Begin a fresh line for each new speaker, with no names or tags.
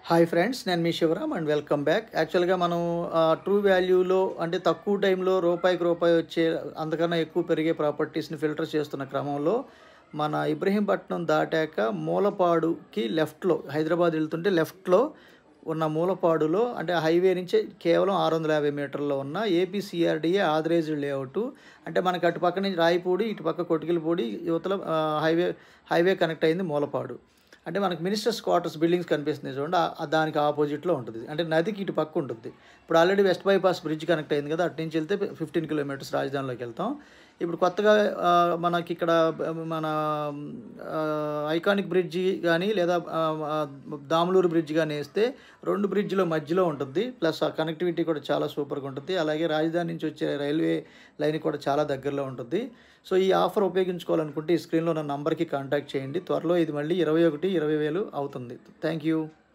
Hi friends, నేను మీ Shivaram and welcome back. యాక్చువల్గా మనం ట్రూ వాల్యూలో అంటే తక్కువ టైంలో రూపాయికి రూపాయి వచ్చే అంతకన్నా ఎక్కువ పెరిగే ప్రాపర్టీస్ని ఫిల్టర్ చేస్తున్న క్రమంలో మన ఇబ్రహీంపట్నం దాటాక మూలపాడుకి లెఫ్ట్లో హైదరాబాద్ వెళ్తుంటే లెఫ్ట్లో ఉన్న మూలపాడులో అంటే హైవే నుంచి కేవలం 650 మీటర్లో ఉన్న ఏపీసీఆర్డీఏ ఆథరైజ్డ్ లేఅవుట్. అంటే మనకి అటు పక్క నుంచి రాయపూడి, ఇటు పక్క కొటికిలపూడి, యువతల హైవే కనెక్ట్ అయింది మూలపాడు. అంటే మనకు మినిస్టర్స్ క్వార్టర్స్ బిల్డింగ్స్ కనిపిస్తున్నాయి చూడండి, దానికి ఆపోజిట్లో ఉంటుంది. అంటే నదికి ఇటు పక్క ఉంటుంది. ఇప్పుడు already west bypass bridge connect అయింది కదా, అటు నుంచి వెళ్తే 15 కిలోమీటర్స్ రాజధానిలోకి వెళ్తాం. ఇప్పుడు కొత్తగా మనకి ఇక్కడ మన ఐకానిక్ బ్రిడ్జి కానీ లేదా దాములూరు బ్రిడ్జ్ కానీ వేస్తే 2 బ్రిడ్జ్లో మధ్యలో ఉంటుంది. ప్లస్ ఆ కనెక్టివిటీ కూడా చాలా సూపర్గా ఉంటుంది. అలాగే రాజధాని నుంచి వచ్చే రైల్వే లైన్ కూడా చాలా దగ్గరలో ఉంటుంది. సో ఈ ఆఫర్ ఉపయోగించుకోవాలనుకుంటే ఈ స్క్రీన్లో ఉన్న నంబర్కి కాంటాక్ట్ చేయండి. త్వరలో ఇది మళ్ళీ 21-20 వేలు అవుతుంది. Thank you.